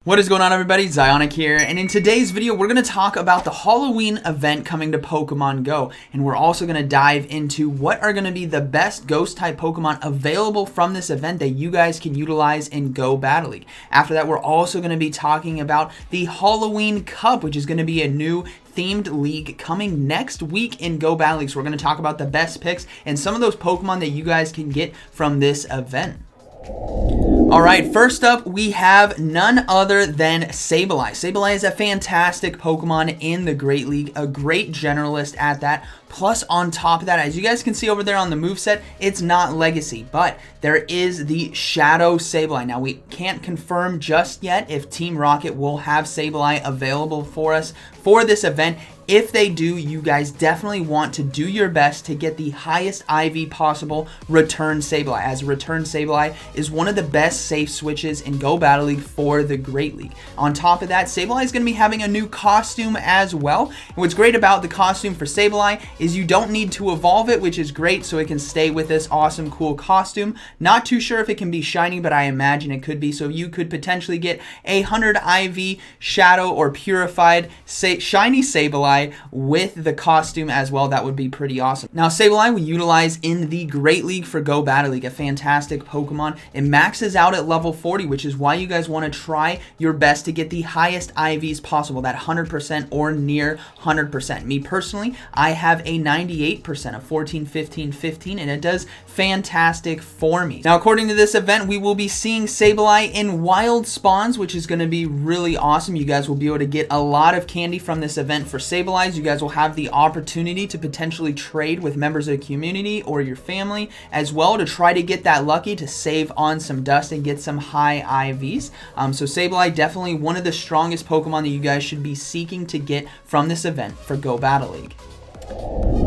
What is going on, everybody? ZyoniK here, and in today's video we're going to talk about the Halloween event coming to Pokemon Go, and we're also going to dive into what are going to be the best ghost type Pokemon available from this event that you guys can utilize in Go Battle League. After that, we're also going to be talking about the Halloween Cup, which is going to be a new themed league coming next week in Go Battle League. So we're going to talk about the best picks and some of those Pokemon that you guys can get from this event. Alright, first up we have none other than Sableye. Sableye is a fantastic Pokemon in the Great League, a great generalist at that. Plus, on top of that, as you guys can see over there on the moveset, it's not Legacy, but there is the Shadow Sableye. Now, we can't confirm just yet if Team Rocket will have Sableye available for us for this event. If they do, you guys definitely want to do your best to get the highest IV possible Return Sableye, as Return Sableye is one of the best safe switches in Go Battle League for the Great League. On top of that, Sableye is going to be having a new costume as well. And what's great about the costume for Sableye is you don't need to evolve it, which is great, so it can stay with this awesome, cool costume. Not too sure if it can be shiny, but I imagine it could be, so you could potentially get a 100 IV Shadow or Purified Shiny Sableye with the costume as well. That would be pretty awesome. Now, Sableye we utilize in the Great League for Go Battle League, a fantastic Pokemon. It maxes out at level 40, which is why you guys want to try your best to get the highest IVs possible, that 100% or near 100%. Me personally, I have a 98% of 14, 15, 15, and it does fantastic for me. Now, according to this event, we will be seeing Sableye in wild spawns, which is going to be really awesome. You guys will be able to get a lot of candy from this event for Sableye. You guys will have the opportunity to potentially trade with members of the community or your family as well to try to get that lucky to save on some dust and get some high IVs. So Sableye, definitely one of the strongest Pokemon that you guys should be seeking to get from this event for Go Battle League.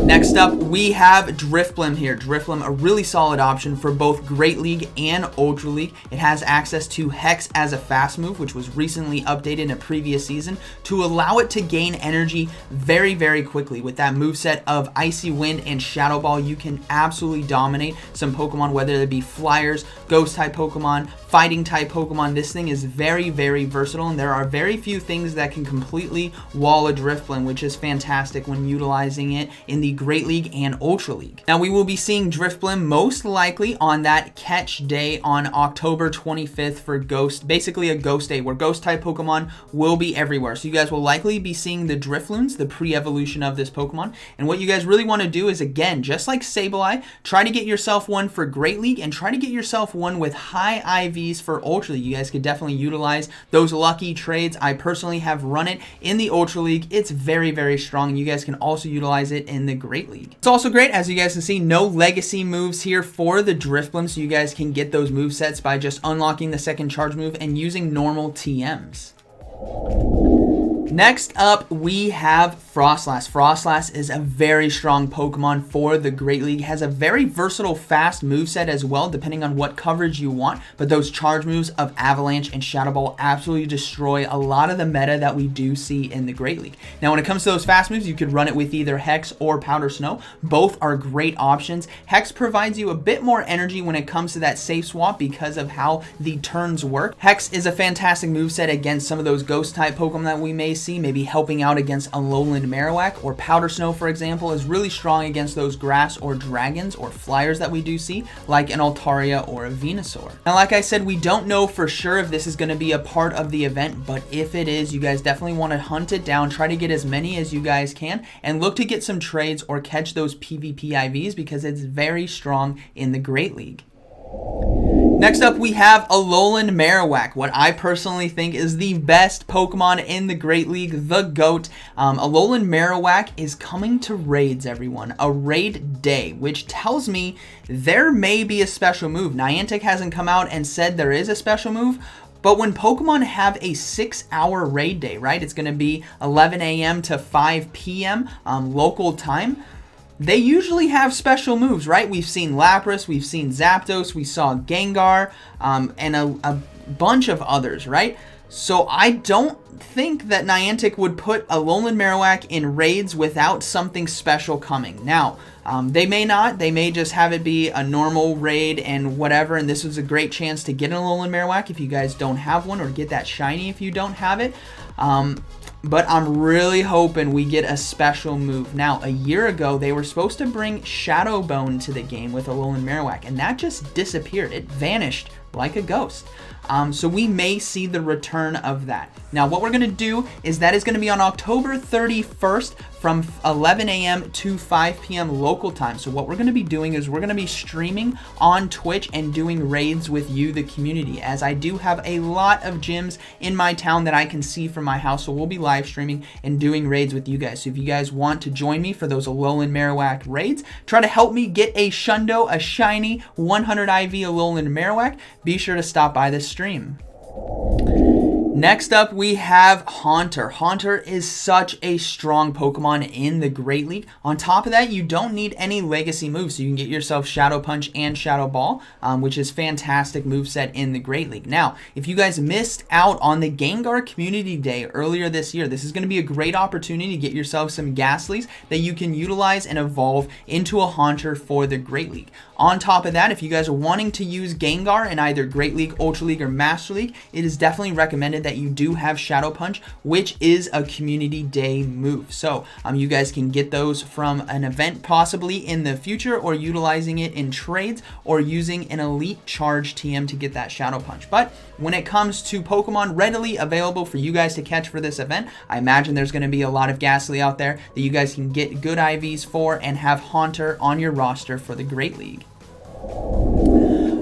Next up, we have Driftlim here. Driftlim, a really solid option for both Great League and Ultra League. It has access to Hex as a fast move, which was recently updated in a previous season to allow it to gain energy very, very quickly. With that moveset of Icy Wind and Shadow Ball, you can absolutely dominate some Pokemon, whether it be Flyers, Ghost-type Pokemon, Fighting-type Pokemon. This thing is very, very versatile, and there are very few things that can completely wall a Driftlim, which is fantastic when utilizing it in the Great League and Ultra League. Now, we will be seeing Driftlim most likely on that catch day on October 25th for Ghost, basically a Ghost Day where Ghost type Pokemon will be everywhere. So you guys will likely be seeing the Drifloons, the pre-evolution of this Pokemon. And what you guys really want to do is, again, just like Sableye, try to get yourself one for Great League and try to get yourself one with high IVs for Ultra League. You guys could definitely utilize those lucky trades. I personally have run it in the Ultra League. It's very, very strong. You guys can also utilize it in the Great League. It's also great, as you guys can see, no legacy moves here for the Driftlim, so you guys can get those movesets by just unlocking the second charge move and using normal TMs. Next up, we have Frostlast. Frostlast is a very strong Pokemon for the Great League. Has a very versatile fast moveset as well, depending on what coverage you want. But those charge moves of Avalanche and Shadow Ball absolutely destroy a lot of the meta that we do see in the Great League. Now, when it comes to those fast moves, you could run it with either Hex or Powder Snow. Both are great options. Hex provides you a bit more energy when it comes to that safe swap because of how the turns work. Hex is a fantastic moveset against some of those Ghost-type Pokemon that we may see, maybe helping out against Alolan Marowak, or Powder Snow, for example, is really strong against those grass or dragons or flyers that we do see, like an Altaria or a Venusaur. Now, like I said, we don't know for sure if this is going to be a part of the event, but if it is, you guys definitely want to hunt it down, try to get as many as you guys can, and look to get some trades or catch those PvP IVs because it's very strong in the Great League. Next up, we have Alolan Marowak, what I personally think is the best Pokemon in the Great League, the GOAT. Alolan Marowak is coming to raids, everyone, a raid day, which tells me there may be a special move. Niantic hasn't come out and said there is a special move, but when Pokemon have a 6-hour raid day, right, it's going to be 11 a.m. to 5 p.m. Local time. They usually have special moves, right? We've seen Lapras, we've seen Zapdos, we saw Gengar, and a bunch of others, right? So I don't think that Niantic would put Alolan Marowak in raids without something special coming. Now, they may not. They may just have it be a normal raid and whatever, and this was a great chance to get an Alolan Marowak if you guys don't have one, or get that shiny if you don't have it. But I'm really hoping we get a special move. Now, a year ago, they were supposed to bring Shadow Bone to the game with Alolan Marowak, and that just disappeared. It vanished like a ghost. So we may see the return of that. Now, what we're going to do is that is going to be on October 31st from 11 a.m. to 5 p.m. local time. So what we're going to be doing is we're going to be streaming on Twitch and doing raids with you, the community, as I do have a lot of gyms in my town that I can see from my house. So we'll be live streaming and doing raids with you guys. So if you guys want to join me for those Alolan Marowak raids, try to help me get a Shundo, a shiny 100 IV Alolan Marowak, be sure to stop by this stream. Next up, we have Haunter. Haunter is such a strong Pokemon in the Great League. On top of that, you don't need any legacy moves, so you can get yourself Shadow Punch and Shadow Ball, which is fantastic moveset in the Great League. Now, if you guys missed out on the Gengar Community Day earlier this year, this is going to be a great opportunity to get yourself some Ghastlies that you can utilize and evolve into a Haunter for the Great League. On top of that, if you guys are wanting to use Gengar in either Great League, Ultra League, or Master League, it is definitely recommended that you do have Shadow Punch, which is a Community Day move. So you guys can get those from an event possibly in the future, or utilizing it in trades, or using an Elite Charge TM to get that Shadow Punch. But when it comes to Pokemon readily available for you guys to catch for this event, I imagine there's going to be a lot of Ghastly out there that you guys can get good IVs for and have Haunter on your roster for the Great League.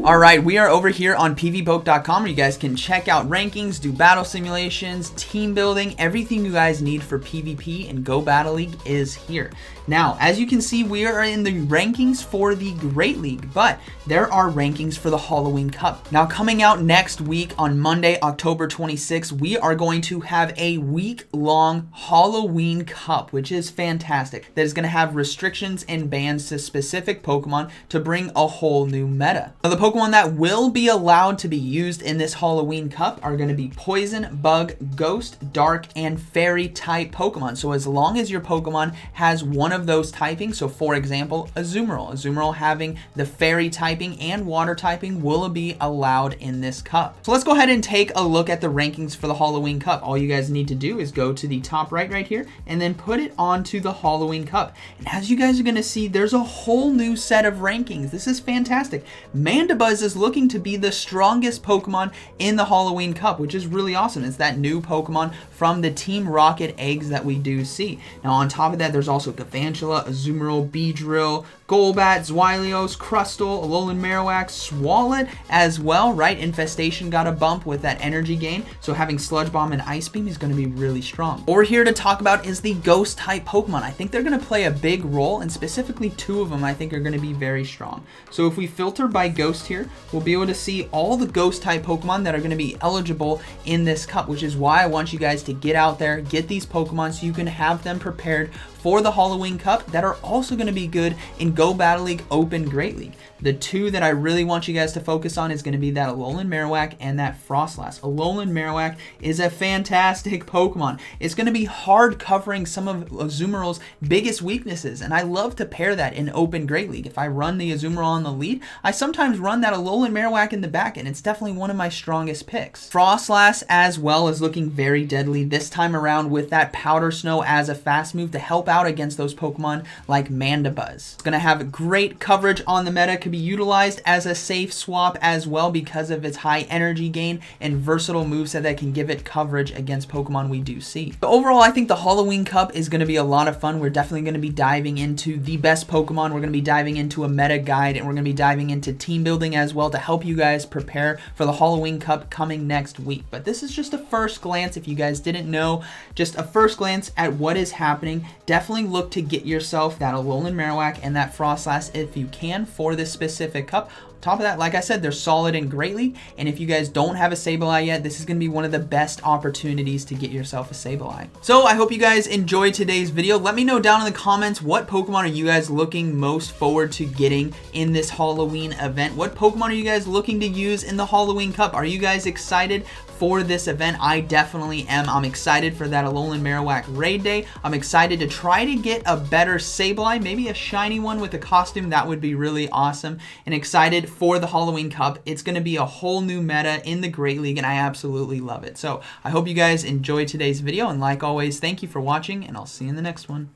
Alright, we are over here on pvpoke.com, where you guys can check out rankings, do battle simulations, team building, everything you guys need for PvP and Go Battle League is here. Now, as you can see, we are in the rankings for the Great League, but there are rankings for the Halloween Cup. Now, coming out next week on Monday, October 26th, we are going to have a week-long Halloween Cup, which is fantastic. That is going to have restrictions and bans to specific Pokemon to bring a whole new meta. Now, the Pokemon that will be allowed to be used in this Halloween Cup are going to be Poison, Bug, Ghost, Dark, and Fairy type Pokemon. So as long as your Pokemon has one of those typing, so for example, Azumarill having the Fairy typing and Water typing will be allowed in this cup. So let's go ahead and take a look at the rankings for the Halloween Cup. All you guys need to do is go to the top right here and then put it onto the Halloween Cup. And as you guys are going to see, there's a whole new set of rankings. This is fantastic. Mandibuzz is looking to be the strongest Pokemon in the Halloween Cup, which is really awesome. It's that new Pokemon from the Team Rocket eggs that we do see. Now on top of that, there's also Galvantula, Azumarill, Beedrill, Golbat, Zweilous, Crustle, Alolan Marowak, Swalot as well, right? Infestation got a bump with that energy gain, so having Sludge Bomb and Ice Beam is going to be really strong. What we're here to talk about is the Ghost type Pokemon. I think they're going to play a big role, and specifically two of them I think are going to be very strong. So if we filter by Ghost here, we'll be able to see all the Ghost type Pokemon that are going to be eligible in this cup, which is why I want you guys to get out there, get these Pokemon so you can have them prepared for the Halloween Cup that are also going to be good in Go Battle League Open Great League. The two that I really want you guys to focus on is going to be that Alolan Marowak and that Frostlast. Alolan Marowak is a fantastic Pokemon. It's going to be hard covering some of Azumarill's biggest weaknesses, and I love to pair that in Open Great League. If I run the Azumarill on the lead, I sometimes run that Alolan Marowak in the back, and it's definitely one of my strongest picks. Frostlast as well is looking very deadly this time around with that Powder Snow as a fast move to help out against those Pokemon like Mandibuzz. It's going to have great coverage on the meta, could be utilized as a safe swap as well because of its high energy gain and versatile moveset that can give it coverage against Pokemon we do see. But overall, I think the Halloween Cup is going to be a lot of fun. We're definitely going to be diving into the best Pokemon. We're going to be diving into a meta guide, and we're going to be diving into team building as well to help you guys prepare for the Halloween Cup coming next week. But this is just a first glance. If you guys didn't know, just a first glance at what is happening. Definitely look to get yourself that Alolan Marowak and that Frostlast if you can for this specific cup. On top of that, like I said, they're solid in Great League, and if you guys don't have a Sableye yet, this is going to be one of the best opportunities to get yourself a Sableye. So I hope you guys enjoyed today's video. Let me know down in the comments what Pokemon are you guys looking most forward to getting in this Halloween event. What Pokemon are you guys looking to use in the Halloween Cup? Are you guys excited for this event. I definitely am. I'm excited for that Alolan Marowak raid day. I'm excited to try to get a better Sableye, maybe a shiny one with a costume. That would be really awesome. And excited for the Halloween Cup. It's going to be a whole new meta in the Great League, and I absolutely love it. So I hope you guys enjoyed today's video, and like always, thank you for watching, and I'll see you in the next one.